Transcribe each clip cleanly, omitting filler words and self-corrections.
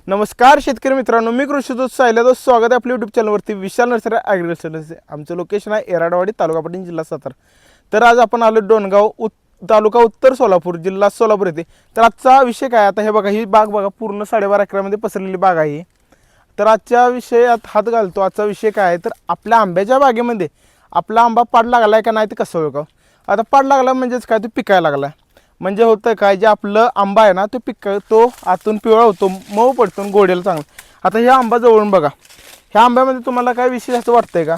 नमस्कार शेतकरी मित्रांनो, मी कृषी दूत सायला स्वागत आहे आपल्या यूट्यूब चॅनलवरती. विशाल नर्सरी ॲग्रिकल्चर. आमचं लोकेशन आहे एराडवाडी, तालुका पाटण, जिल्हा सातारा. तर आज आपण आलो डोणगाव तालुका उत्तर सोलापूर, जिल्हा सोलापूर येथे. तर आजचा विषय काय, आता हे बघा, ही बाग बघा, पूर्ण 12.5 एकरामध्ये पसरलेली बाग आहे. तर आजच्या विषयात हात घालतो. आजचा विषय काय आहे, तर आपल्या आंब्याच्या बागेमध्ये आपला आंबा पाड लागला आहे का नाही ते कसं ओळखावं. आता पाड लागला म्हणजेच काय, तो पिकायला लागला. म्हणजे होतं काय, जे आपलं आंबा आहे ना, तो आतून पिवळा होतो, मऊ पडतो, गोडेला चांगला. आता ह्या आंबा जवळून बघा, ह्या आंब्यामध्ये तुम्हाला काय विशेष असं वाटतंय का,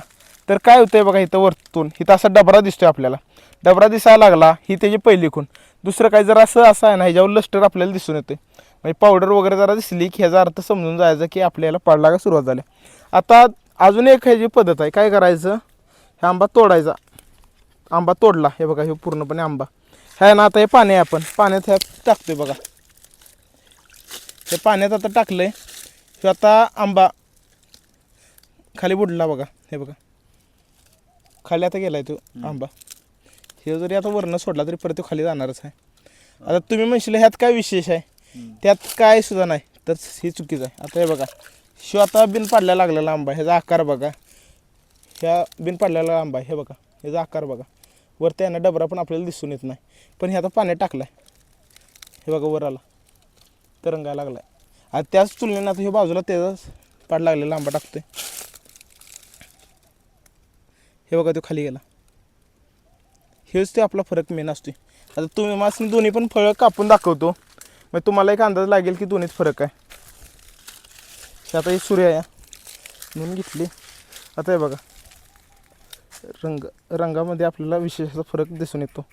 तर काय होतंय बघा, इथं वरतून इथं असा डबरा दिसतोय आपल्याला. डबरा दिसायला लागला, ही त्याची पहिली खूण. दुसरं काय, जर असं आहे ना, ह्याच्यावर लस्टर आपल्याला दिसून येते. म्हणजे पावडर वगैरे जरा दिसली की ह्याचा अर्थ समजून जायचं की आपल्याला पाड लागायला सुरुवात झाली. आता अजून एक ह्याची पद्धत आहे, काय करायचं, हा आंबा तोडायचा. आंबा तोडला, हे बघा, हे पूर्णपणे आंबा है ना. आता हे पाणी आहे, आपण पाण्यात ह्या टाकतोय बघा, हे पाण्यात आता टाकलंय. हे आता आंबा खाली बुडला बघा, हे बघा खाली आता गेलाय तो आंबा. हे जरी आता वरनं सोडला तरी परत तो खाली जाणारच आहे. आता तुम्ही म्हणशील ह्यात काय विशेष आहे, त्यात काय सुद्धा नाही, तर ही चुकीचं आहे. आता हे बघा, शिव आता बिन पाडल्या लागलेला आंबा, ह्याचा आकार बघा, ह्या बिन पाडलेला आंबा, हे बघा ह्याचा आकार बघा. वरती आहे ना डबरा पण आपल्याला दिसून येत नाही, पण हे आता पाण्यात टाकला आहे, हे बघा वर आला, तरंगायला लागला आहे. आता त्याच तुलनेनं आता हे बाजूला त्याचाच पाड लागलेला आंबा टाकतोय, हे बघा तो खाली गेला. हेच ते आपला फरक मेन असतो. आता तुम्ही मासनी दोन्ही पण फळं कापून दाखवतो, मग तुम्हाला एक अंदाज लागेल की दोन्हीच फरक आहे. आता ही सूर्य आहे म्हणून घेतली. आता हे बघा, रंगामध्ये आपल्याला विशेष फरक दिसून येतो.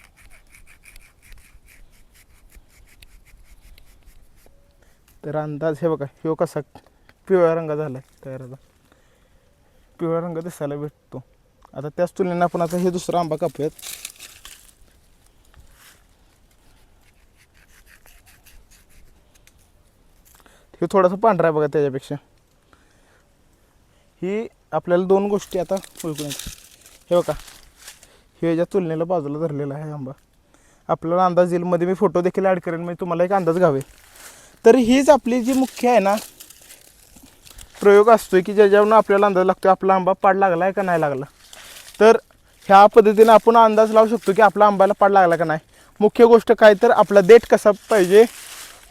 तर अंदाज हे बघा, हे कसा पिवळा रंग झाला आहे तयार, आता पिवळा रंग दिसायला भेटतो. आता त्याच तुलनेनं आपण आता हे दुसरा आंबा कापूयात. हे थोडासा पांढरा आहे बघा त्याच्यापेक्षा. ही आपल्याला दोन गोष्टी आता ओळखून येतात. हे बघा, हे याच्या तुलनेला बाजूला धरलेला आहे आंबा, आपल्याला अंदाज येईल. मध्ये मी फोटो देखील ॲड करेन, म्हणजे तुम्हाला एक अंदाज घावेल. तर हीच आपली जी मुख्य आहे ना प्रयोग असतो, की ज्याच्यावरून आपल्याला अंदाज लागतो आपला आंबा पाड लागला आहे का नाही लागला. तर ह्या पद्धतीने आपण अंदाज लावू शकतो की आपला आंब्याला पाड लागला का नाही. मुख्य गोष्ट काय, तर आपला देठ कसा पाहिजे,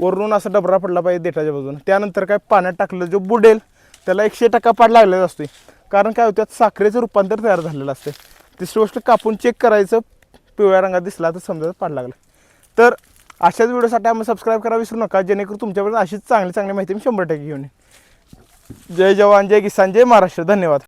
वरून असा डबरा पडला पाहिजे देठाच्या बाजूने. त्यानंतर काय, पाण्यात टाकलं जो बुडेल त्याला 100% पाड लागलेला असतो, कारण काय होतं, साखरेचं रूपांतर तयार झालेलं असते. तिसरी गोष्ट, कापून चेक करायचं, पिवळ्या रंगात दिसला तर समजा पाड लागला. तर अशाच व्हिडिओसाठी आम्हाला सबस्क्राईब करा विसरू नका, जेणेकरून तुमच्यापर्यंत अशीच चांगली माहिती मी 100% घेऊन येईन. जय जवान, जय किसान, जय महाराष्ट्र. धन्यवाद.